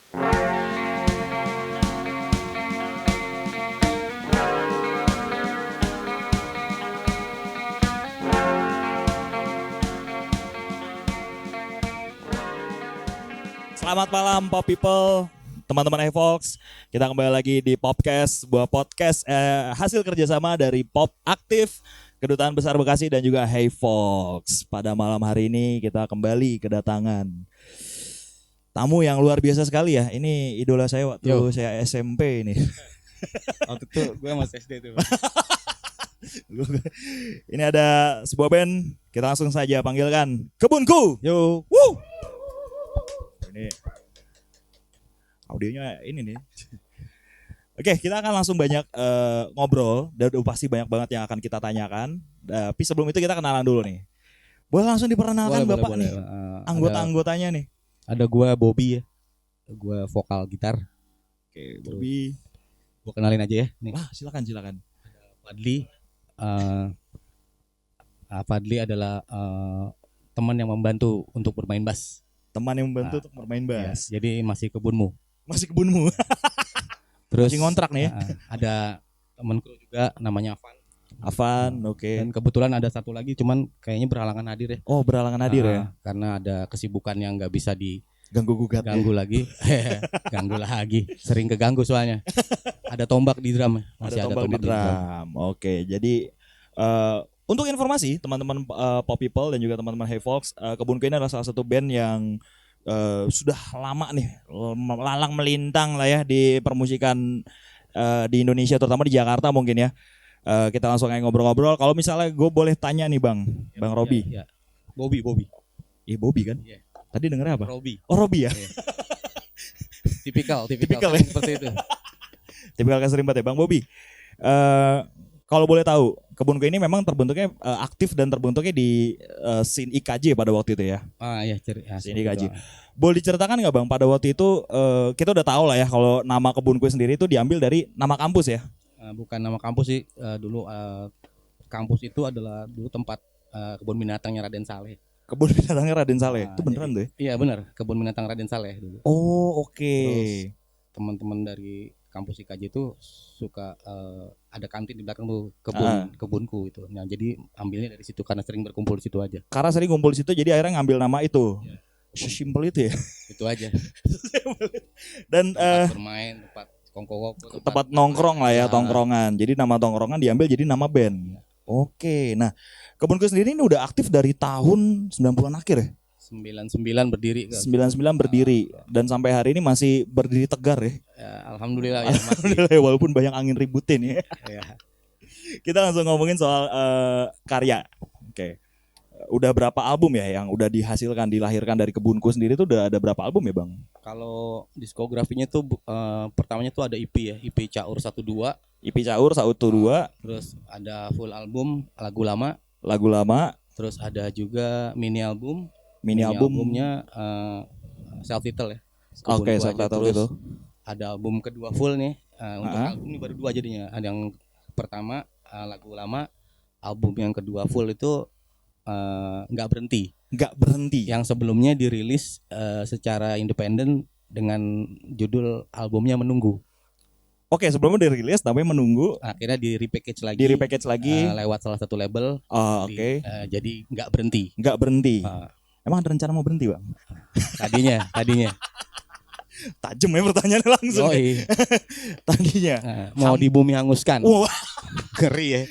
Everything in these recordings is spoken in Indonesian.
Selamat malam Pop People, teman-teman Evox. Kita kembali lagi di Popcast, sebuah podcast hasil kerjasama dari Pop Aktif, Kedutaan Besar Bekasi dan juga Hey Fox. Pada malam hari ini kita kembali kedatangan tamu yang luar biasa sekali ya. Ini idola saya waktu saya SMP ini. Waktu itu gue masih SD tuh. Ini ada sebuah band, kita langsung saja panggilkan Kebunku. Yo. Woo! Ini audionya ini nih. Oke, kita akan langsung banyak ngobrol dan pasti banyak banget yang akan kita tanyakan. Tapi sebelum itu kita kenalan dulu nih. Boleh langsung diperkenalkan Bapak nih. Anggota-anggotanya nih. Ada gue Bobby ya. Gue vokal gitar. Oke, Bobby. Gue kenalin aja ya. Nih. Wah, silakan. Fadli. Fadli adalah teman yang membantu untuk bermain bass. Teman yang membantu untuk bermain bass. Ya, jadi masih kebunmu. Terus Terus masih ngontrak nih. Ada temanku juga namanya Afan, oke. Dan kebetulan ada satu lagi, cuman kayaknya berhalangan hadir ya. Oh, berhalangan hadir ya. Karena ada kesibukan yang nggak bisa Ganggu gugat. Ganggu lagi. Sering keganggu soalnya. Ada tombak di drum. Masih ada tombak di drum. Oke, jadi untuk informasi teman-teman Pop People dan juga teman-teman Hey Folks, Kebunku ini adalah salah satu band yang sudah lama nih lalang melintang lah ya di permusikan di Indonesia, terutama di Jakarta mungkin ya. Kita langsung aja ngobrol-ngobrol. Kalau misalnya gue boleh tanya nih Bang Robi. Ya. Bobby. Bobby kan? Yeah. Tadi dengernya apa? Robi. Oh, Robi ya. Yeah. Tipikal ya? seperti itu. Tipikal keserimpat ya Bang Bobby. Kalau boleh tahu, Kebunku ini memang terbentuknya aktif dan terbentuknya di scene IKJ pada waktu itu ya. Iya, scene IKJ. Boleh diceritakan nggak Bang, pada waktu itu kita udah tahu lah ya kalau nama Kebunku sendiri itu diambil dari nama kampus ya? Bukan nama kampus sih, dulu kampus itu adalah dulu tempat kebun binatangnya Raden Saleh. Kebun binatangnya Raden Saleh, itu beneran tuh ya? Iya benar, kebun binatang Raden Saleh dulu. Oh oke. Terus teman-teman dari kampus IKJ itu suka ada kantin di belakang tuh kebunku itu. Nah jadi ambilnya dari situ karena sering berkumpul di situ aja. Karena sering kumpul di situ jadi akhirnya ngambil nama itu. Ya. Sesimpel itu ya. Itu aja. Dan tempat bermain, tempat nongkrong lah ya, tongkrongan. Jadi nama tongkrongan diambil jadi nama band. Ya. Oke. Nah, Kebunku sendiri ini udah aktif dari tahun 90-an akhir ya? 99 berdiri. 99 berdiri dan sampai hari ini masih berdiri tegar ya. Alhamdulillah ya, Alhamdulillah ya, walaupun banyak angin ributin ya. Kita langsung ngomongin soal karya. Oke. Udah berapa album ya yang udah dihasilkan, dilahirkan dari Kebunku sendiri tuh udah ada berapa album ya Bang? Kalau diskografinya tuh pertamanya tuh ada EP ya, EP Caur 1 2. EP Caur 1 2. Terus ada full album lagu lama. Terus ada juga mini albumnya self title ya. Oke, self title itu. Ada album kedua full nih. Untuk album ini baru 2 jadinya. Ada yang pertama lagu lama, album yang kedua full itu nggak berhenti. Yang sebelumnya dirilis secara independen dengan judul albumnya Menunggu. Oke, sebelumnya dirilis namanya Menunggu. Akhirnya di repackage lagi. Lewat salah satu label. Oke. Jadi nggak berhenti. Emang ada rencana mau berhenti Bang? Tadinya. Tajem ya pertanyaannya langsung. Tadinya mau di bumi hanguskan. Wah, ngeri.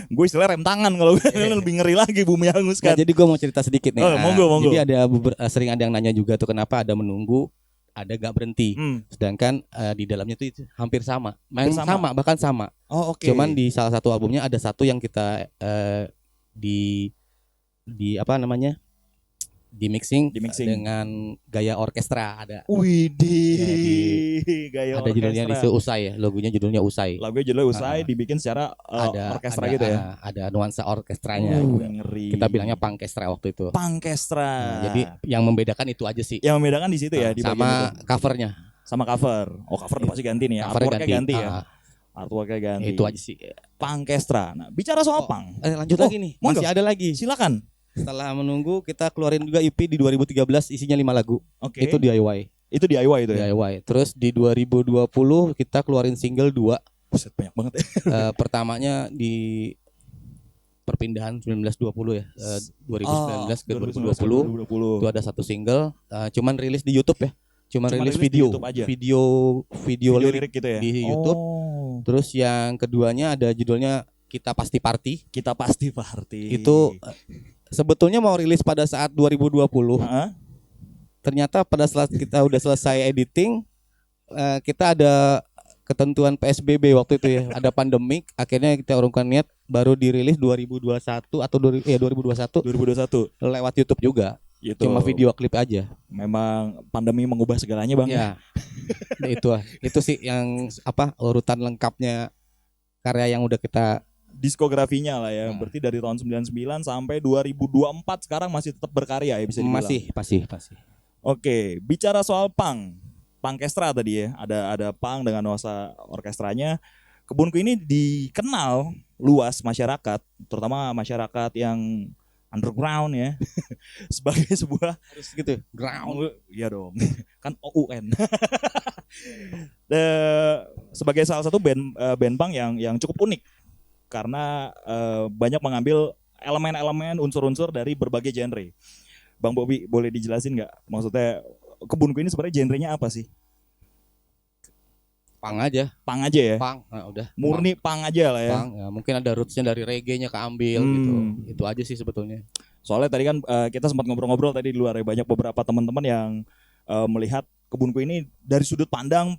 Gue istilah rem tangan kalau lebih ngeri lagi bumi hanguskan. Jadi gue mau cerita sedikit nih. Monggo. Jadi ada sering ada yang nanya juga tuh kenapa ada Menunggu, ada gak berhenti. Sedangkan di dalamnya tuh hampir sama. Bahkan sama. Oh oke. Cuman di salah satu albumnya ada satu yang kita di apa namanya? Di mixing dengan gaya orkestra ada. Widih, gaya ada orkestra. Judulnya Usai ya, logonya judulnya Usai. Lagunya judulnya Usai, dibikin secara orkestra gitu ya. Ada nuansa orkestranya. Ngeri. Kita bilangnya punkestra waktu itu. Punkestra. Jadi yang membedakan itu aja sih. Yang membedakan di situ ya, di sama itu. Covernya. Sama cover. Oh, cover udah pasti ganti nih ya. Artworknya ganti ya. Artworknya ganti. Itu aja sih. Punkestra. Nah, bicara soal punk. Lanjut lagi nih. Masih ada lagi. Silakan. Setelah Menunggu kita keluarin juga EP di 2013 isinya 5 lagu. Oke. Itu DIY. Itu DIY itu ya? DIY. Terus di 2020 kita keluarin single 2. Buset, banyak banget ya. Pertamanya di perpindahan 1920 ya. 2019 ke 2020. Itu ada satu single, cuman rilis di YouTube ya. Cuman rilis video aja. Video lirik gitu ya di YouTube. Terus yang keduanya ada judulnya Kita Pasti Party. Kita Pasti Party. Itu sebetulnya mau rilis pada saat 2020. Ternyata pada saat kita udah selesai editing, kita ada ketentuan PSBB waktu itu ya, ada pandemik, akhirnya kita urungkan niat baru dirilis 2021 atau 2021 lewat YouTube juga. Gitu. Cuma video klip aja. Memang pandemi mengubah segalanya, Bang. Ya. Itu sih yang urutan lengkapnya karya yang udah kita diskografinya lah ya. Berarti dari tahun 99 sampai 2024 sekarang masih tetap berkarya ya bisa dibilang. Masih. Oke, bicara soal Punkestra tadi ya, ada punk dengan nuansa orkestranya. Kebunku ini dikenal luas masyarakat, terutama masyarakat yang underground ya, sebagai sebuah harus gitu ground. Iya dong, kan OUN. Sebagai salah satu band punk yang cukup unik karena banyak mengambil elemen-elemen unsur-unsur dari berbagai genre. Bang Bobby, boleh dijelasin nggak? Maksudnya Kebunku ini sebenarnya genrenya apa sih? Punk aja ya. Punk, udah. Murni punk aja lah ya. Punk, ya. Mungkin ada rootsnya dari reggae-nya keambil gitu. Itu aja sih sebetulnya. Soalnya tadi kan kita sempat ngobrol-ngobrol tadi di luar ya, banyak beberapa teman-teman yang melihat Kebunku ini dari sudut pandang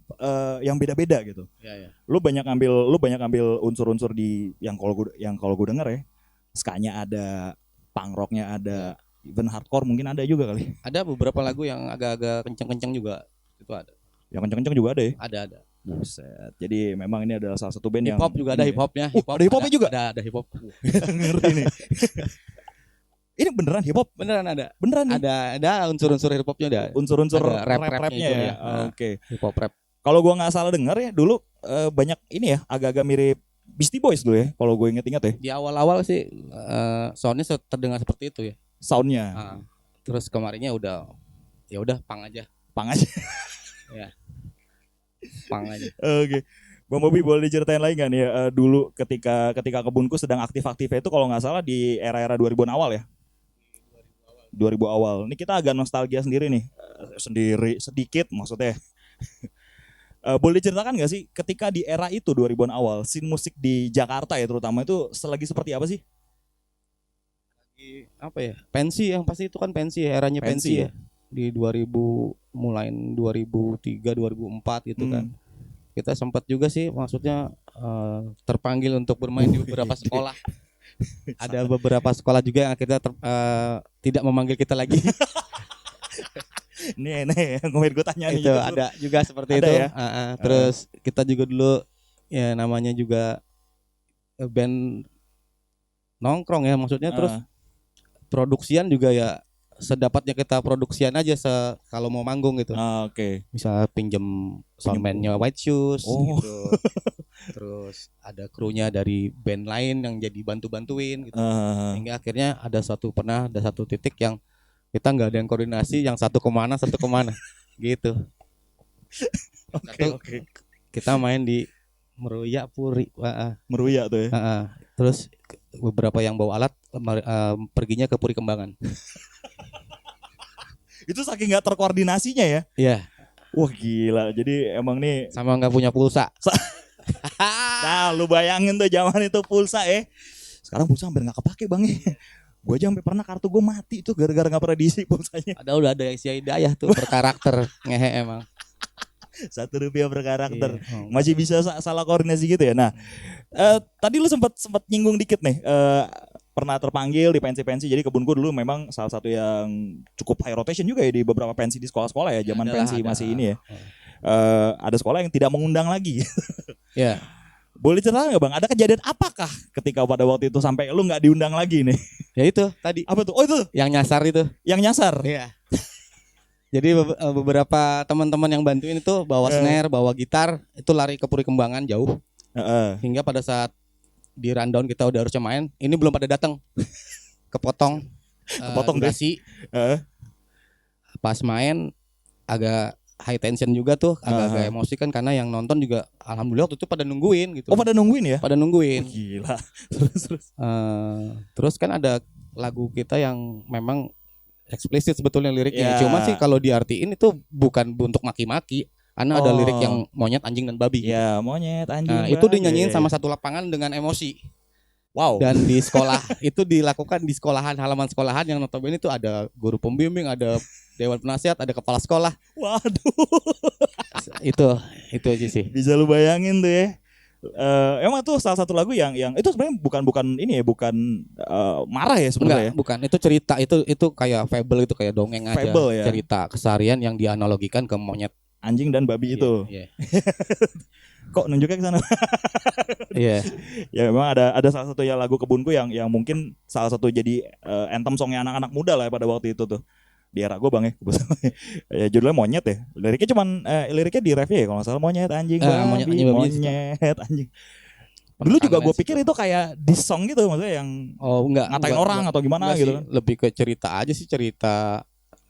yang beda-beda gitu. Ya. Lu banyak ngambil unsur-unsur di yang kalau gue denger ya, ska-nya ada, punk rock-nya ada, even hardcore mungkin ada juga kali. Ada beberapa lagu yang agak-agak kenceng-kenceng juga itu ada. Yang kenceng-kenceng juga ada ya? Ada. Buset. Jadi memang ini adalah salah satu band hip hop juga ada hip-hopnya. Ada hip-hopnya juga? Ada hip-hop. Ngeri nih. Ini beneran hip hop? Beneran ada. Beneran nih? Ada unsur-unsur hip hopnya ada. Unsur-unsur rap-rapnya ya. Oke. Hip hop rap. Kalau gua enggak salah dengar ya dulu banyak ini ya agak-agak mirip Beastie Boys dulu ya kalau gue inget-inget ya. Di awal-awal sih soundnya terdengar seperti itu ya. Soundnya. Terus kemarinnya udah punk aja. Ya. Punk aja. Oke. Bang Bobby boleh diceritain lagi nggak nih dulu ketika Kebunku sedang aktif-aktifnya itu kalau nggak salah di era-era 2000-an awal ya? 2000 awal. Ini kita agak nostalgia sendiri nih. Sedikit maksudnya. Boleh diceritakan nggak sih ketika di era itu 2000-an awal, scene musik di Jakarta ya terutama itu selagi seperti apa sih? Pensi yang pasti itu kan pensi ya, eranya pensi ya. Di 2000 mulai 2003 2004 gitu kan. Kita sempat juga sih maksudnya terpanggil untuk bermain di beberapa sekolah. Ada beberapa sekolah juga yang akhirnya tidak memanggil kita lagi. Nih gue tanya itu nih, ada juga seperti ada itu ya? Terus kita juga dulu ya namanya juga band nongkrong ya maksudnya. Terus produksian juga ya sedapatnya kita produksian aja kalau mau manggung gitu. Oke. Misal pinjem soundman-nya White Shoes gitu. Terus ada krunya dari band lain yang jadi bantu-bantuin gitu. Hingga akhirnya ada satu titik yang kita nggak ada yang koordinasi, yang satu kemana gitu. Oke. Kita main di Meruya tuh ya. Terus beberapa yang bawa alat perginya ke Puri Kembangan. Itu saking nggak terkoordinasinya ya? Iya. Wah gila. Jadi emang nih sama nggak punya pulsa. Nah lu bayangin tuh zaman itu pulsa Sekarang pulsa hampir nggak kepake bang Gue aja sampai pernah kartu gue mati tuh gara-gara nggak pernah diisi pulsanya. Udah ada isi hidayah tuh per karakter ngehe emang. Rp1 per karakter. Masih bisa salah koordinasi gitu ya. Nah, tadi lu sempat nyinggung dikit nih. Pernah terpanggil di pensi-pensi. Jadi Kebunku dulu memang salah satu yang cukup high rotation juga ya di beberapa pensi di sekolah-sekolah ya. Zaman pensi masih ini ya. Ada sekolah yang tidak mengundang lagi. Ya. Boleh cerita nggak bang? Ada kejadian apakah ketika pada waktu itu sampai lu nggak diundang lagi nih? Ya itu tadi. Apa tuh? Oh itu. Yang nyasar itu. Yang nyasar. Iya. Jadi beberapa teman-teman yang bantuin itu bawa snare, bawa gitar, itu lari ke Puri Kembangan jauh. Hingga pada saat di rundown kita udah harusnya main, ini belum pada datang. Kepotong durasi. Pas main agak high tension juga tuh, agak-agak emosi kan karena yang nonton juga alhamdulillah waktu itu pada nungguin gitu. Oh, pada nungguin ya? Pada nungguin. Gila. Terus kan ada lagu kita yang memang eksplisit sebetulnya liriknya. Cuma sih kalau diartiin itu bukan untuk maki-maki. Karena ada lirik yang monyet, anjing, dan babi. Ya, monyet, anjing. Nah, itu dinyanyiin sama satu lapangan dengan emosi. Wow. Dan di sekolah itu dilakukan di sekolahan, halaman sekolahan yang notabene itu ada guru pembimbing, ada dewan penasihat, ada kepala sekolah. Waduh. Itu aja sih. Bisa lu bayangin tuh ya. Emang tuh salah satu lagu yang itu sebenarnya bukan ini ya, bukan marah ya sebenarnya ya. Bukan, itu cerita, itu kayak fable, itu kayak dongeng aja. Fable, ya? Cerita keseharian yang dianalogikan ke monyet, anjing dan babi itu. Iya. Kok nunjuknya ke sana? Iya. Ya memang ada salah satu ya lagu Kebunku yang mungkin salah satu jadi anthem songnya anak-anak muda lah ya pada waktu itu tuh. Di era gue bang ya. Ya judulnya Monyet ya. Liriknya di refnya ya kalau nggak salah, monyet anjing babi, monyet anjing. Dulu juga gue pikir itu kayak diss song gitu, maksudnya yang ngatain orang atau gimana gitu kan. Lebih ke cerita aja sih, cerita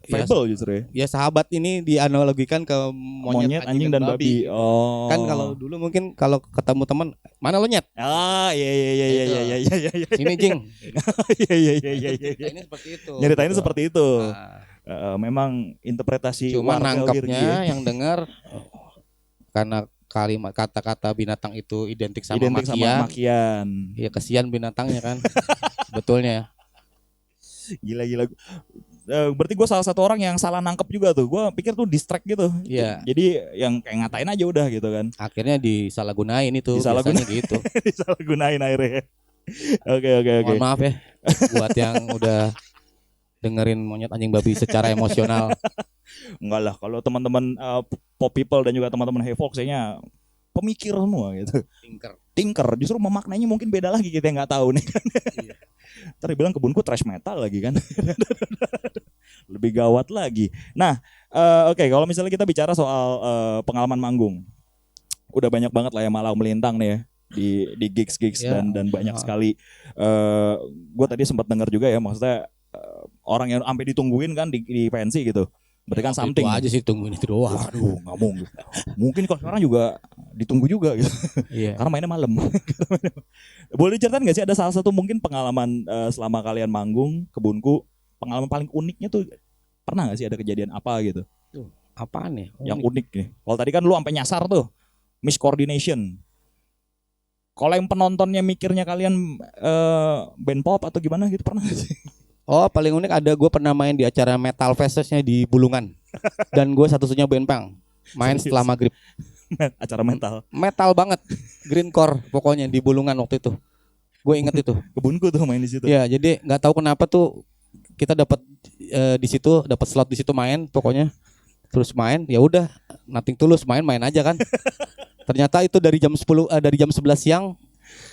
fable justru ya. Ya sahabat ini dianalogikan ke monyet, anjing dan babi. Oh. Kan kalau dulu mungkin kalau ketemu teman, mana lo nyet? Ah, iya. Ini jing. Iya. Ini seperti itu. Nyeritainnya seperti itu. Memang interpretasi cuma nangkapnya yang dengar karena kalimat kata-kata binatang itu identik sama makian. Ya kesian binatangnya kan. Betulnya. Gila. Berarti gue salah satu orang yang salah nangkep juga tuh. Gue pikir tuh distract gitu. Iya. Jadi yang kayak ngatain aja udah gitu kan. Akhirnya disalahgunain itu. Disalahgunain gitu. Disalahgunain akhirnya. Oke. Mohon maaf ya buat yang udah dengerin monyet anjing babi secara emosional. Enggak lah, kalau teman-teman pop people dan juga teman-teman Hey Folks kayaknya pemikir semua gitu. Tinker. Justru memaknainya mungkin beda lagi, kita nggak tahu nih kan. Iya. Ntar dibilang Kebunku thrash metal lagi kan. Lebih gawat lagi. Nah, oke, kalau misalnya kita bicara soal pengalaman manggung, udah banyak banget lah ya malang melintang nih ya di gigs dan banyak sekali. Gue tadi sempat dengar juga ya, maksudnya orang yang sampai ditungguin kan di pensi gitu. Berarti kan something. Itu aja sih, tungguin itu doang. Waduh, nggak mungkin. Mungkin kalau sekarang juga ditunggu juga gitu. Iya. Karena mainnya malam. Boleh diceritain nggak sih ada salah satu mungkin pengalaman selama kalian manggung Kebunku, pengalaman paling uniknya tuh pernah nggak sih ada kejadian apa gitu? Tuh, apaan ya? Yang unik nih. Kalau tadi kan lu sampai nyasar tuh, miscoordination. Kalau yang penontonnya mikirnya kalian band pop atau gimana gitu, pernah nggak sih? Oh, paling unik ada, gue pernah main di acara Metal Festnya di Bulungan. Dan gue satu-satunya band punk main setelah maghrib. Acara metal banget, greencore pokoknya di Bulungan waktu itu. Gue inget itu. Kebunku tuh main di situ. Ya, jadi nggak tahu kenapa tuh kita dapat di situ, dapat slot di situ main pokoknya. Terus main, ya udah, nothing tulus, main aja kan. Ternyata itu dari jam 11 siang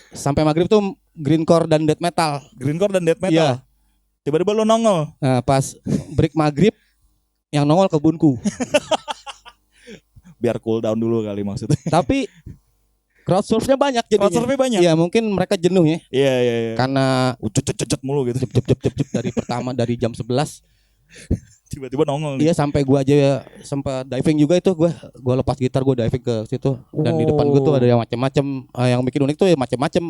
sampai maghrib tuh greencore dan death metal. Iya. Tiba-tiba lo nongol. Nah, pas break maghrib yang nongol Kebunku. Biar cool down dulu kali maksudnya. Tapi crowd surfnya banyak jadinya. Crowd surfnya banyak. Iya, mungkin mereka jenuh ya. Iya. Karena cet mulu gitu. Cep dari jam 11 tiba-tiba nongol. Iya, sampai gua aja sempat diving juga itu, gua lepas gitar, gua diving ke situ. Dan di depan gua tuh ada yang macam-macam, yang bikin unik tuh ya macam-macam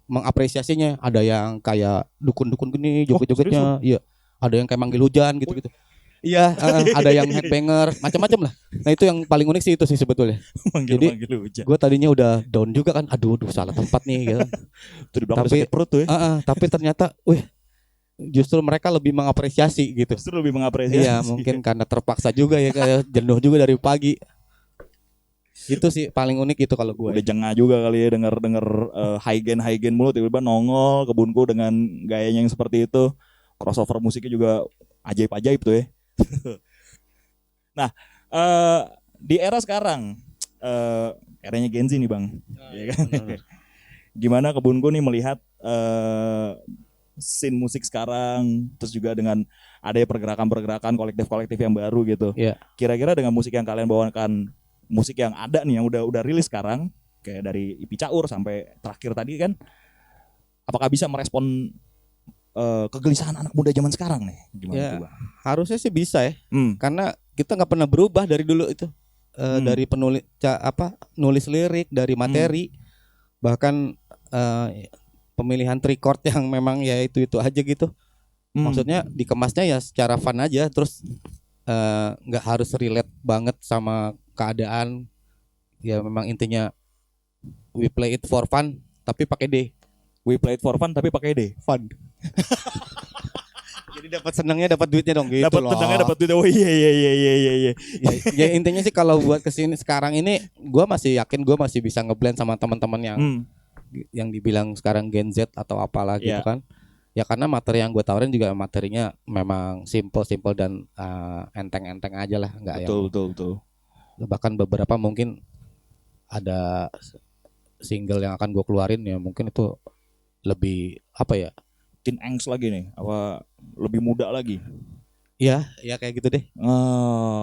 mengapresiasinya. Ada yang kayak dukun-dukun gini, joget-jogetnya. Iya. Ada yang kayak manggil hujan gitu-gitu. Iya, ada yang headbanger, macam-macam lah. Nah, itu yang paling unik sih itu sih sebetulnya. Jadi gue tadinya udah down juga kan, aduh salah tempat nih gitu. Tapi perut tuh ya. Tapi ternyata, justru mereka lebih mengapresiasi gitu. Iya, mungkin karena terpaksa juga ya, kayak jenuh juga dari pagi. Itu sih paling unik itu kalau gue. Udah jengah juga kali ya denger high gain mulu, tiba-tiba nongol Kebunku dengan gayanya yang seperti itu. Crossover musiknya juga ajaib tuh ya. Nah, di era sekarang, eranya Gen Z nih bang, ya kan? Gimana Kebunku nih melihat scene musik sekarang, terus juga dengan adanya pergerakan kolektif yang baru gitu. Yeah. Kira-kira dengan musik yang kalian bawakan, musik yang ada nih yang udah rilis sekarang, kayak dari IP Caur sampai terakhir tadi kan, apakah bisa merespon kegelisahan anak muda zaman sekarang nih? Gimana ya, tuh bang? Harusnya sih bisa ya. Karena kita nggak pernah berubah dari dulu itu. Dari nulis lirik, dari materi, bahkan pemilihan record yang memang ya itu aja gitu. Maksudnya dikemasnya ya secara fun aja, terus nggak harus relate banget sama keadaan. Ya memang intinya we play it for fun tapi pakai D. We play it for fun tapi pakai D. Fun. Jadi dapat senangnya, dapat duitnya dong gitu. Dapat tenangnya, dapat duit. Oh iya. Ya intinya sih kalau buat kesini sekarang ini, gue masih yakin gue masih bisa ngeblend sama teman-teman yang dibilang sekarang Gen Z atau apalah gitu kan. Ya karena materi yang gue tawarin juga materinya memang simple dan enteng-enteng aja lah, nggak betul. Bahkan beberapa mungkin ada single yang akan gue keluarin ya mungkin itu lebih apa ya, teen angst lagi nih, apa lebih muda lagi? Ya kayak gitu deh.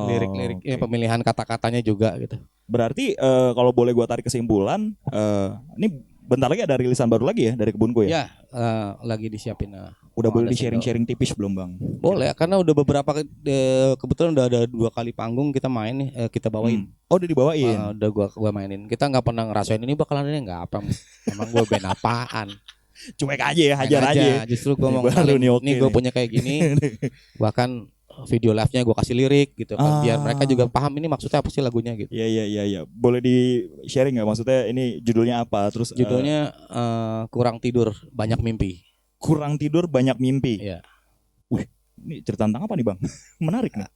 Lirik-liriknya, pemilihan kata-katanya juga gitu. Berarti kalau boleh gue tarik kesimpulan, ini bentar lagi ada rilisan baru lagi ya dari Kebunku ya? Ya, lagi disiapin. Udah boleh di sharing tipis belum bang? Boleh, karena udah beberapa kebetulan udah ada 2 kali panggung kita main nih, kita bawain. Oh udah dibawain? Udah gua mainin. Kita nggak pernah ngerasain ini bakalan ini nggak apa. Emang gua band apaan? Cuek aja ya, hajar aja. Justru gua mau kenalin nih gua punya kayak gini. Bahkan video live-nya gue kasih lirik gitu kan, biar mereka juga paham ini maksudnya apa sih lagunya gitu. Iya. Boleh di sharing nggak, maksudnya ini judulnya apa? Terus judulnya Kurang Tidur Banyak Mimpi. Kurang tidur banyak mimpi. Iya. Wih, ini cerita tentang apa nih bang? Menarik nih.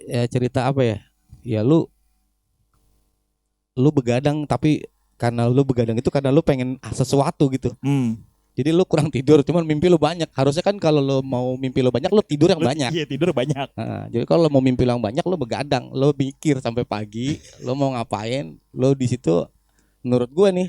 Ya cerita apa ya? Ya lu begadang, tapi karena lu begadang itu karena lu pengen sesuatu gitu. Jadi lu kurang tidur, cuman mimpi lu banyak. Harusnya kan kalau lu mau mimpi lu banyak, lu tidur yang banyak. Iya, tidur banyak. Jadi kalau mau mimpi lu yang banyak, lu begadang, lu mikir sampai pagi, lu mau ngapain, lu di situ. Menurut gue nih,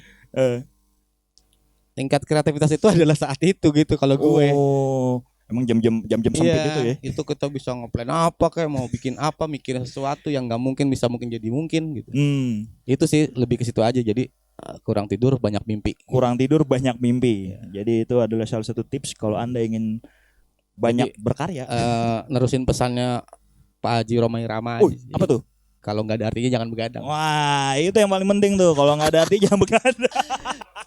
tingkat kreativitas itu adalah saat itu gitu kalau gue. Oh, emang jam-jam sempit itu ya? Itu kita bisa ngeplan apa kayak mau bikin apa, mikirin sesuatu yang nggak mungkin bisa mungkin jadi mungkin gitu. Itu sih lebih ke situ aja. Jadi kurang tidur banyak mimpi. Kurang tidur banyak mimpi. Jadi itu adalah salah satu tips kalau Anda ingin banyak berkarya. Nerusin pesannya Pak Haji Romai Rama. Apa tuh? Kalau nggak ada artinya jangan begadang. Wah, itu yang paling penting tuh. Kalau nggak ada artinya jangan begadang.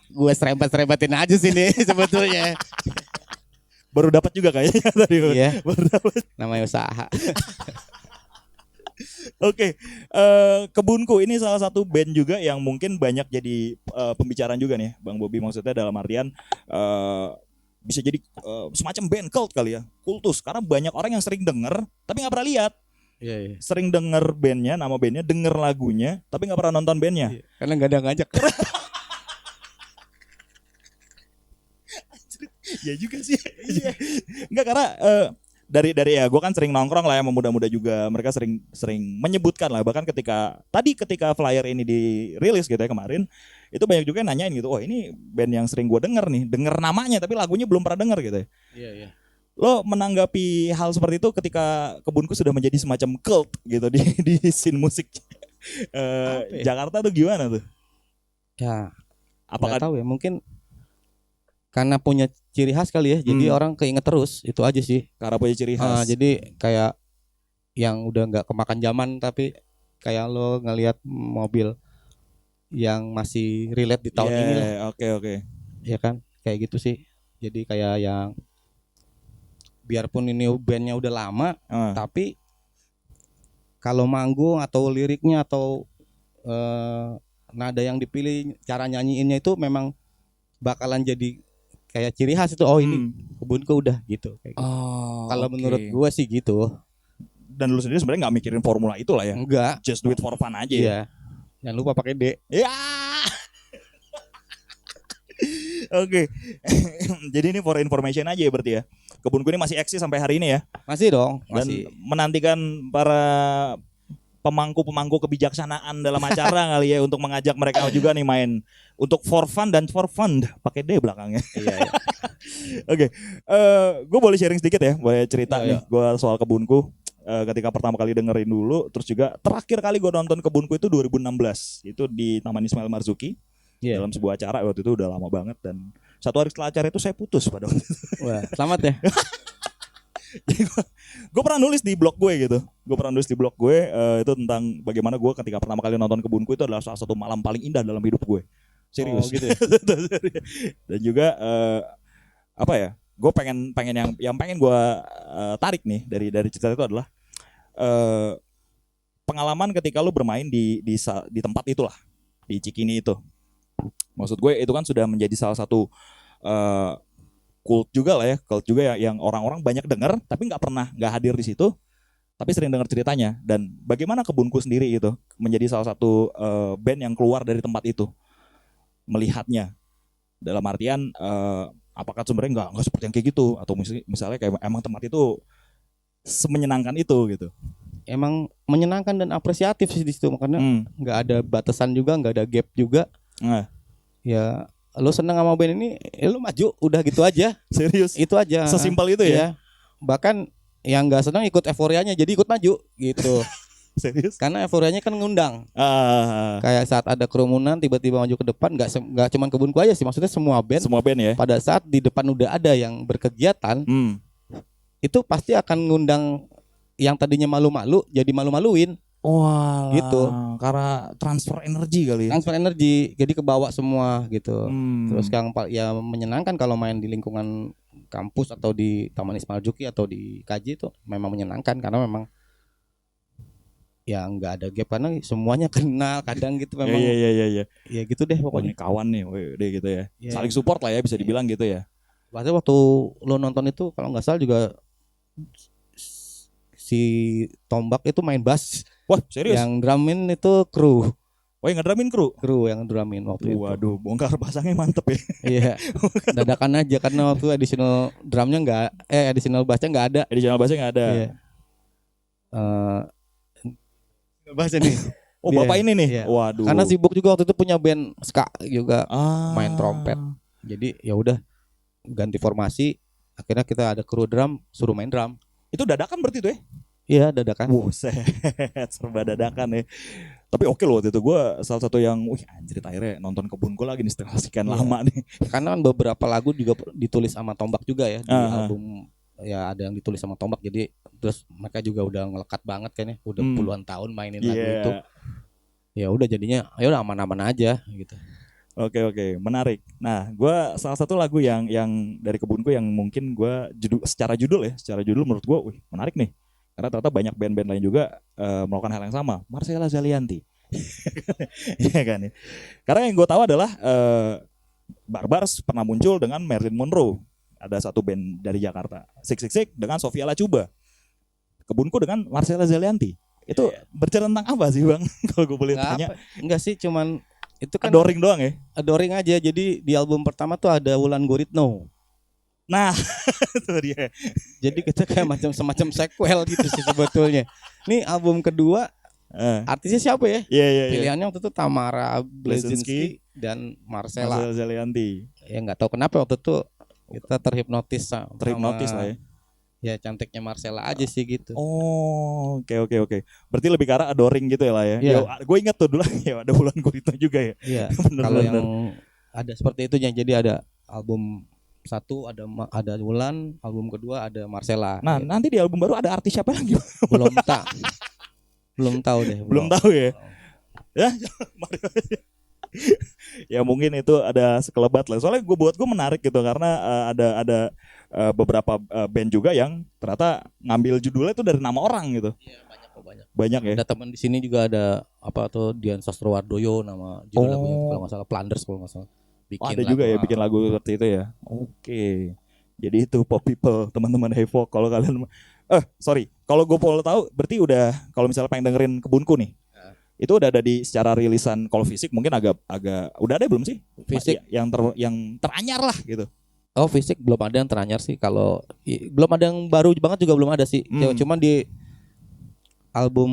Gue serempet-serempetin aja sini sebetulnya. Baru dapat juga kayaknya tadi. Iya. Baru dapat. Namanya usaha. Oke, Kebunku ini salah satu band juga yang mungkin banyak jadi pembicaraan juga nih, Bang Bobby. Maksudnya dalam artian bisa jadi semacam band cult kali ya, kultus. Karena banyak orang yang sering denger tapi nggak pernah lihat. Iya. Sering denger bandnya, nama bandnya, denger lagunya, tapi nggak pernah nonton bandnya. Iya. Karena nggak ada ngajak. Ya juga sih. Nggak, karena dari ya gue kan sering nongkrong lah ya, muda-muda juga, mereka sering menyebutkan lah, bahkan ketika flyer ini dirilis gitu ya kemarin, itu banyak juga yang nanyain gitu, oh ini band yang sering gue denger namanya tapi lagunya belum pernah denger gitu ya. Iya. Lo menanggapi hal seperti itu ketika Kebunku sudah menjadi semacam cult gitu di scene musik Jakarta tuh gimana tuh? Ya, apakah tahu ya, mungkin karena punya ciri khas kali ya, jadi orang keinget terus, itu aja sih. Karena punya ciri khas. Jadi kayak yang udah nggak kemakan zaman, tapi kayak lo ngelihat mobil yang masih relate di tahun ini lah. Oke. Ya kan, kayak gitu sih. Jadi kayak yang biarpun ini bandnya udah lama, tapi kalau manggung atau liriknya atau nada yang dipilih, cara nyanyiinnya itu memang bakalan jadi kayak ciri khas itu. Oh ini Kebunku udah gitu. Kayak gitu. Kalau menurut gue sih gitu. Dan lu sendiri sebenarnya nggak mikirin formula itu lah ya? Enggak. Just do it for fun aja. Iya. Jangan lupa pakai D. Ya. Oke. Jadi ini for information aja ya berarti ya. Kebunku ini masih eksis sampai hari ini ya? Masih dong. Masih. Dan menantikan para pemangku kebijaksanaan dalam acara kali ya untuk mengajak mereka juga nih main untuk for fun pakai D belakangnya. Iya. Oke, gue boleh sharing sedikit ya, boleh cerita nih gue soal Kebunku. Ketika pertama kali dengerin dulu, terus juga terakhir kali gue nonton Kebunku itu 2016, itu di Taman Ismail Marzuki dalam sebuah acara. Waktu itu udah lama banget, dan satu hari setelah acara itu saya putus pada waktu itu. Wah, selamat ya. Gue pernah nulis di blog gue gitu. Gue pernah nulis di blog gue itu tentang bagaimana gue ketika pertama kali nonton Kebunku itu adalah salah satu malam paling indah dalam hidup gue. Serius. Oh, gitu ya? Dan juga apa ya? Gue pengen yang pengen gue tarik nih dari cerita itu adalah pengalaman ketika lu bermain di tempat itulah, di Cikini itu. Maksud gue itu kan sudah menjadi salah satu kult juga lah ya, kult juga yang orang-orang banyak dengar tapi nggak hadir di situ, tapi sering dengar ceritanya. Dan bagaimana Kebunku sendiri itu menjadi salah satu band yang keluar dari tempat itu, melihatnya dalam artian apakah sebenarnya nggak seperti yang kayak gitu, atau misalnya kayak emang tempat itu semenyenangkan itu gitu. Emang menyenangkan dan apresiatif sih di situ, karena nggak ada batasan juga, nggak ada gap juga. Ya lo seneng sama band ini, lo maju, udah gitu aja. Serius? Itu aja. Sesimpel itu ya? Bahkan yang nggak seneng ikut euforianya, jadi ikut maju gitu. Serius? Karena euforianya kan ngundang. Kayak saat ada kerumunan tiba-tiba maju ke depan, nggak cuma Kebunku aja sih, maksudnya semua band. Semua band ya. Pada saat di depan udah ada yang berkegiatan, itu pasti akan ngundang yang tadinya malu-malu jadi malu-maluin. Wah, gitu. Karena transfer energi kali ya. Transfer energi, jadi kebawa semua gitu. Terus yang ya menyenangkan kalau main di lingkungan kampus atau di Taman Ismail Juki atau di KJ itu memang menyenangkan, karena memang ya nggak ada gap, karena semuanya kenal kadang gitu memang. Iya. Ya gitu deh pokoknya. Ini kawan nih, deh gitu ya. Saling support lah ya, bisa dibilang gitu ya. Waktu lo nonton itu kalau nggak salah juga si Tombak itu main bass. Wah, serius? Yang drumin itu kru. Oh, yang ngedramin kru? Kru yang drumin waktu itu. Waduh, bongkar pasangnya mantep ya. Iya. Dadakan aja karena waktu additional drumnya nggak, additional bassnya nggak ada. Additional bassnya nggak ada. Iya. Bassnya nih. Oh, bapak ini nih. Iya. Waduh. Karena sibuk juga waktu itu punya band ska juga, main trompet. Jadi ya udah ganti formasi. Akhirnya kita ada kru drum, suruh main drum. Itu dadakan berarti tuh ya? Iya, dadakan. Buset, serba dadakan ya. Tapi oke loh, waktu itu gue salah satu yang, anjir akhirnya nonton Kebunku lagi nih setelah sekian lama nih. Karena kan beberapa lagu juga ditulis sama Tombak juga ya di album. Ya ada yang ditulis sama Tombak, jadi terus mereka juga udah ngelekat banget kan ya, udah puluhan tahun mainin lagu itu. Ya udah jadinya, ya udah aman-aman aja gitu. Oke, menarik. Nah, gue salah satu lagu yang dari Kebunku yang mungkin gue secara judul menurut gue, menarik nih. Karena ternyata banyak band-band lain juga melakukan hal yang sama. Marcella Zalianty. Iya kan ya. Karena yang gue tahu adalah Barbars pernah muncul dengan Marilyn Monroe. Ada satu band dari Jakarta, Sik dengan Sofia Lacuba. Kebunku dengan Marcella Zalianty. Itu bercerita tentang apa sih, Bang? Kalau gue boleh tanya. Enggak sih, cuman itu kan adoring doang ya. Adoring aja. Jadi di album pertama tuh ada Wulan Guritno. Nah, itu dia. Jadi kita kayak semacam sequel gitu sih sebetulnya. Nih album kedua, artisnya siapa ya? Iya. Pilihannya waktu itu Tamara Blazinski dan Marcella Zalianty. Ya nggak tahu kenapa waktu itu kita terhipnotis lah ya. Ya cantiknya Marcella aja sih gitu. Oh, oke. Berarti lebih ke arah adoring gitu ya lah ya. Yeah. Gue ingat tuh dulu ya ada Wulan Guritno juga ya. Iya. Kalau yang ada seperti itu, jadi ada album satu ada Wulan, album kedua ada Marcella. Nah, nanti di album baru ada artis siapa lagi? Belum tahu deh. Belum tahu ya. Ya, ya mungkin itu ada sekelebat lah. Soalnya buat gue menarik gitu karena ada beberapa band juga yang ternyata ngambil judulnya itu dari nama orang gitu. Iya, banyak. Banyak ya. Ada teman di sini juga ada Dian Sastrowardoyo, nama judul lagunya kalau nggak salah Flanders kalau nggak salah. Ada juga ya bikin lagu seperti itu ya. Oke. Jadi itu Pop People, teman-teman Hevok. Kalau kalian kalau gue boleh tahu berarti udah, kalau misalnya pengen dengerin Kebunku nih. Itu udah ada di secara rilisan. Kalau fisik mungkin agak udah ada belum sih? Fisik yang teranyar lah gitu. Oh, fisik belum ada yang teranyar sih. Kalau belum ada yang baru banget juga belum ada sih. Cuman di album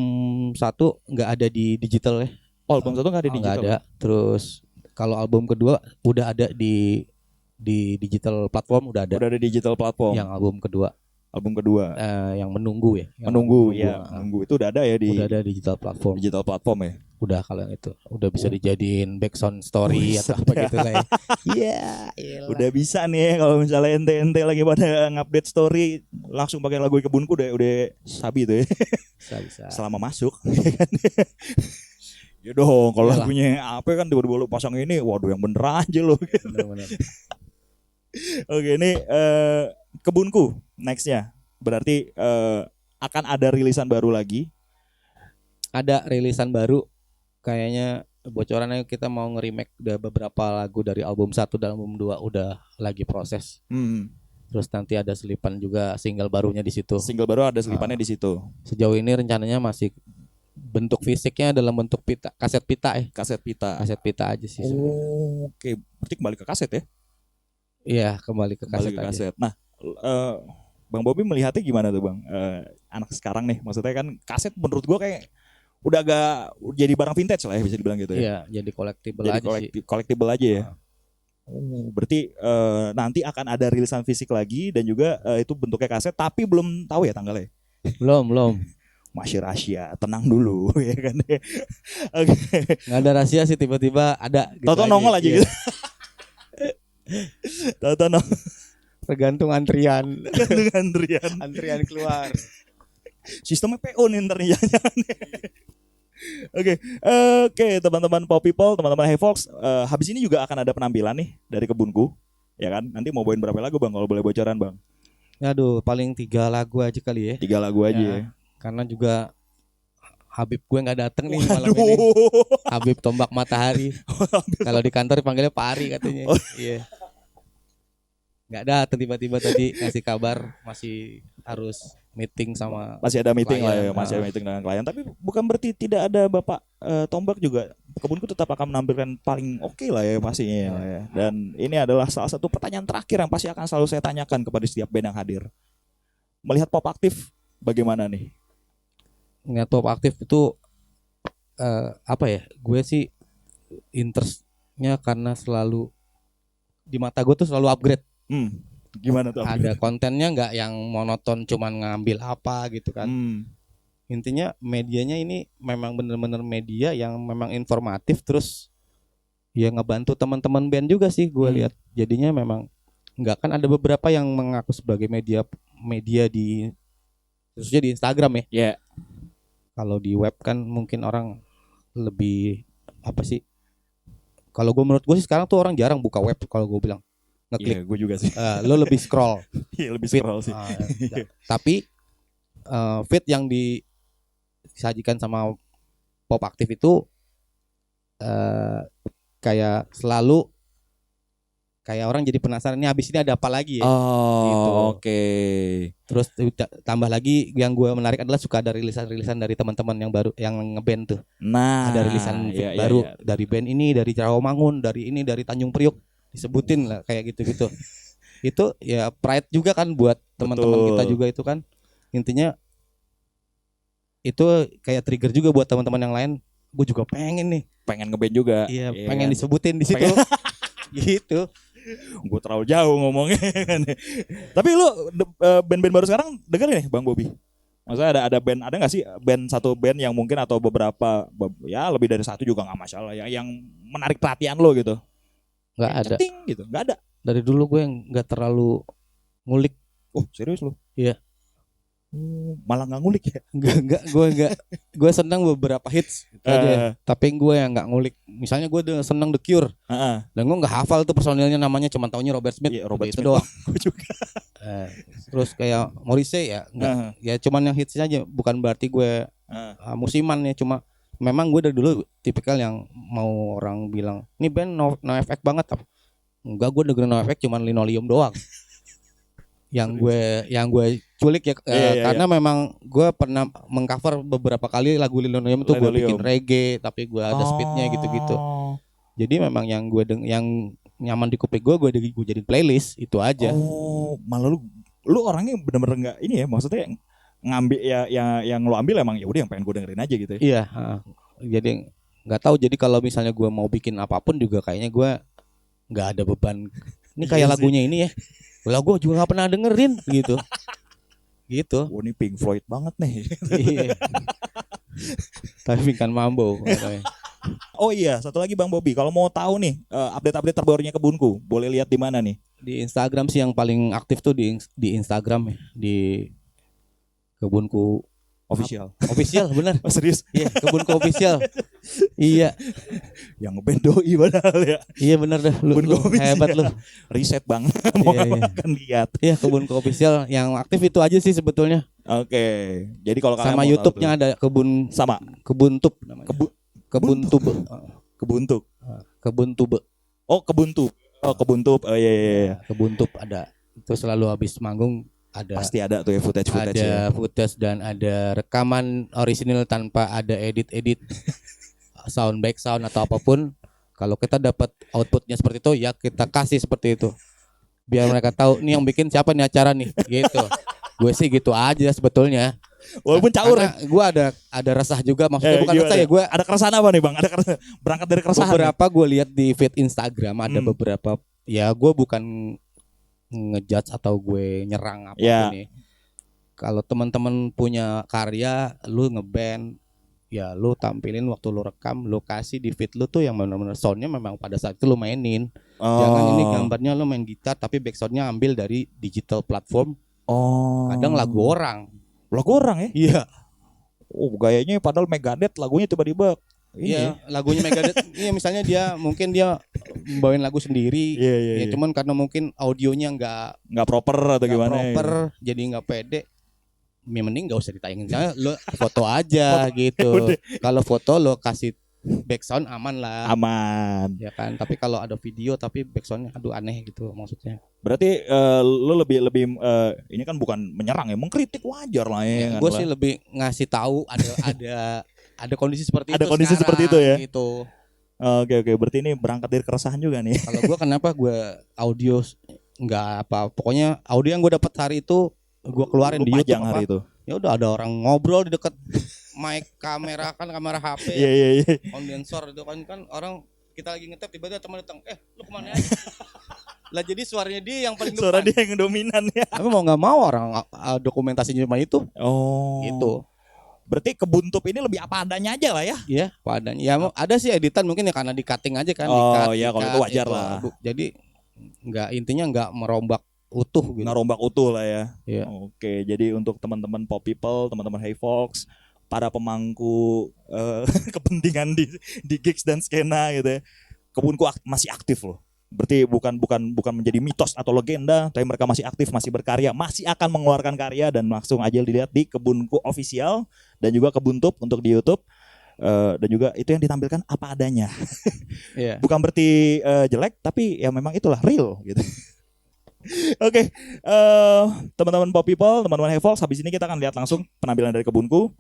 1 nggak ada di digital ya. Oh, album 1 nggak ada di digital. Nggak ada. Terus kalau album kedua udah ada di digital platform, udah ada. Udah ada digital platform. Yang album kedua. Yang Menunggu ya. Menunggu itu udah ada ya di udah ada digital platform. Digital platform ya. Udah kalau itu udah bisa dijadiin background story atau apa gitu lah ya. Iya, udah bisa nih kalau misalnya ente lagi pada ngupdate story langsung pakai lagu Kebunku udah sabi tuh ya. Bisa. Selama masuk. Ya dong, kalau lagunya apa kan tiba-tiba lu pasang ini, waduh yang bener aja lo. Bener. Oke, ini Kebunku nextnya berarti akan ada rilisan baru lagi. Ada rilisan baru. Kayaknya bocorannya kita mau nge-remake udah beberapa lagu dari album 1 dan album 2 udah lagi proses. Terus nanti ada selipan juga single barunya di situ. Single baru ada selipannya di situ. Sejauh ini rencananya masih bentuk fisiknya dalam bentuk pita, kaset pita Kaset pita aja sih. Oke, berarti kembali ke kaset ya? Iya, kembali ke kaset. Nah, Bang Bobby melihatnya gimana tuh Bang? Anak sekarang nih, maksudnya kan kaset menurut gua kayak udah agak jadi barang vintage lah ya bisa dibilang gitu ya. Iya, jadi collectible aja ya. Berarti nanti akan ada rilisan fisik lagi dan juga itu bentuknya kaset tapi belum tahu ya tanggalnya. Belum. Masih rahasia, tenang dulu ya kan. Oke. Nggak ada rahasia sih, tiba-tiba ada gitu. Tahu nongol aja gitu. Tahu nongol. Tergantung antrian. Antrian keluar. Sistemnya PO nih ntar nih jangan. Oke, teman-teman Pop People, teman-teman Hey Folks, habis ini juga akan ada penampilan nih dari Kebunku, ya kan? Nanti mau bawain berapa lagu Bang kalau boleh bocoran Bang? Aduh, paling 3 lagu aja kali ya. 3 lagu aja ya. Karena juga Habib gue nggak dateng nih malam ini. Habib Tombak Matahari. Kalau di kantor dipanggilnya Pak Ari katanya. Iya. Nggak datang tiba-tiba tadi ngasih kabar masih harus meeting sama masih ada meeting klien, lah ya, masih ada meeting dengan klien. Tapi bukan berarti tidak ada Bapak Tombak juga. Kebunku tetap akan menampilkan paling oke lah ya pastinya lah ya. Dan ini adalah salah satu pertanyaan terakhir yang pasti akan selalu saya tanyakan kepada setiap band yang hadir. Melihat Pop Aktif bagaimana nih? Melihat Pop Aktif itu apa ya? Gue sih interestnya karena selalu di mata gue tuh selalu upgrade. Gimana tuh? Ada kontennya nggak yang monoton cuman ngambil apa gitu kan. Intinya medianya ini memang bener-bener media yang memang informatif, terus ya ngebantu teman-teman band juga sih gue lihat. Jadinya memang nggak kan ada beberapa yang mengaku sebagai media di khususnya di Instagram ya. Yeah. Kalau di web kan mungkin orang lebih apa sih? Kalau gue menurut gue sih sekarang tuh orang jarang buka web kalau gue bilang. Ngeklik. Iya, gue juga sih. Lo lebih scroll. Iya, lebih scroll sih. Tapi feed yang disajikan sama Pop Aktif itu kayak selalu kayak orang jadi penasaran nih habis ini ada apa lagi ya. Gitu. Oke. Terus tambah lagi yang gue menarik adalah suka ada rilisan-rilisan dari teman-teman yang baru yang ngeband tuh. Nah, ada rilisan baru dari band ini, dari Rawamangun, dari Tanjung Priok, disebutin lah kayak gitu-gitu. Itu ya pride juga kan buat teman-teman kita juga itu kan. Intinya itu kayak trigger juga buat teman-teman yang lain. Gue juga pengen ngeband juga. Iya, pengen disebutin di situ. Gitu. Gue terlalu jauh ngomongnya. Tapi lu band-band baru sekarang dengerin nih Bang Bobby? Maksudnya ada band, ada nggak sih satu band yang mungkin atau beberapa ya lebih dari satu juga nggak masalah yang menarik perhatian lo gitu? Nggak ada. Gitu, nggak ada. Dari dulu gue yang nggak terlalu ngulik. Oh serius lo? Iya. Malah nggak ngulik ya? Gue senang beberapa hits aja, tapi gue yang nggak ngulik. Misalnya gue senang The Cure, dan gue nggak hafal tuh personilnya namanya, cuma taunya Robert Smith. Iya, Robert Smith itu doang. Gue juga. Terus kayak Morrissey ya, ya cuman yang hitsnya aja, bukan berarti gue musiman ya, cuma memang gue dari dulu tipikal yang mau orang bilang, ini band no effect banget, enggak, gue dengerin no effect cuman Linoleum doang. yang gue culik ya, karena memang gue pernah mengcover beberapa kali lagu Linoleum tuh, gue bikin reggae tapi gue ada speednya gitu-gitu. Jadi memang yang yang nyaman di kuping gue jadiin playlist itu aja. Malah lu orangnya bener-bener nggak ini ya, maksudnya ngambil yang lo ambil emang ya udah yang pengen gue dengerin aja gitu ya. Iya, jadi nggak tahu, jadi kalau misalnya gue mau bikin apapun juga kayaknya gue nggak ada beban. Ini kayak lagunya ini ya. Lah gue juga gak pernah dengerin gitu. Oh, ini Pink Floyd banget nih. Tapi ikan mambo. Oh iya, satu lagi Bang Bobby, kalau mau tahu nih update-update terbarunya kebunku, boleh lihat di mana nih? Di Instagram sih yang paling aktif tuh di Instagram ya, di kebunku Official. Official bener. Oh, serius? Iya, kebunku official. Iya. Yang ngeband doi padahal ya. Iya bener dah. Lu hebat lu. Riset Bang. Mau akan lihat. Iya, kebunku official yang aktif itu aja sih sebetulnya. Oke. Jadi kalau kalian sama YouTube-nya ada Kebuntub namanya. Kebuntub. Kebuntub. Oh, Kebuntub. Oh iya. Kebuntub ada. Itu selalu habis manggung ada. Pasti ada tuh ya footage ada footage dan ada rekaman orisinil tanpa ada edit sound back sound atau apapun. Kalau kita dapat outputnya seperti itu ya kita kasih seperti itu biar mereka tahu nih yang bikin siapa nih acara nih gitu. Gue sih gitu aja sebetulnya. Walaupun caur ya. Gue ada resah juga maksudnya bukan resah ya gue. Ada keresahan apa nih Bang? Berangkat dari keresahan. Beberapa gue lihat di feed Instagram ada beberapa ya gue bukan ngejudge atau gue nyerang apa nih. Kalau teman-teman punya karya, lu ngeband, ya lu tampilin waktu lu rekam, lu kasih di feed lu tuh yang benar-benar soundnya memang pada saat itu lu mainin. Jangan ini gambarnya lu main gitar tapi backsoundnya ambil dari digital platform. Kadang lagu orang ya? Iya. Oh gayanya padahal Megadeth lagunya tiba-tiba. Iya, lagunya Megadeth. Iya, misalnya mungkin dia bawain lagu sendiri. Iya. Cuman karena mungkin audionya nggak proper atau gimana? Proper, jadi nggak pede. Mending nggak usah ditayangin. Misalnya lo foto aja gitu. Kalau foto lo kasih backsound aman lah. Aman. Ya kan. Tapi kalau ada video tapi backsoundnya aduh aneh gitu maksudnya. Berarti lo lebih ini kan bukan menyerang ya, mengkritik wajar lah ya. Gue sih lebih ngasih tahu ada kondisi seperti ada itu. Ada kondisi sekarang, seperti itu ya. Gitu. Oke. Berarti ini berangkat dari keresahan juga nih. Kalau gue kenapa gue audio nggak apa, pokoknya audio yang gue dapat hari itu gue keluarin di YouTube hari itu. Ya udah ada orang ngobrol di dekat mic kamera HP. Iya. Kondensor itu kan orang kita lagi ngetep tiba-tiba teman datang, lu kemana aja? Lah jadi suaranya dia yang paling depan. Suara dia yang dominan ya. Tapi mau nggak mau orang dokumentasinya cuma itu. Gitu. Berarti Kebuntub ini lebih apa adanya aja lah ya? Iya, apa adanya. Ya ada sih editan mungkin ya karena di cutting aja kan. Iya kalau itu wajar lah. Jadi intinya nggak merombak utuh gitu. Merombak utuh lah ya. Iya. Oke, jadi untuk teman-teman Pop People, teman-teman Hey Fox, para pemangku kepentingan di gigs dan skena gitu ya. Kebunku masih aktif loh. Berarti bukan menjadi mitos atau legenda, tapi mereka masih aktif, masih berkarya, masih akan mengeluarkan karya dan langsung aja dilihat di Kebunku Official dan juga Kebuntub untuk di YouTube. Dan juga itu yang ditampilkan apa adanya. Yeah. Bukan berarti jelek, tapi ya memang itulah real gitu. Oke, teman-teman Pop People, teman-teman Hey Folks, habis ini kita akan lihat langsung penampilan dari Kebunku.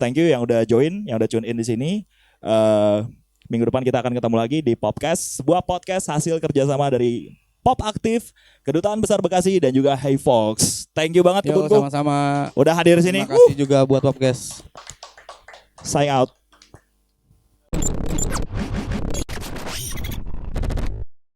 Thank you yang udah join, yang udah tune in di sini. Minggu depan kita akan ketemu lagi di Popcast, sebuah podcast hasil kerjasama dari Pop Aktif, Kedutaan Besar Bekasi dan juga Hey Folks. Thank you banget Kebunku. Sama-sama. Udah hadir di sini. Terima kasih juga buat Popcast. Sign out.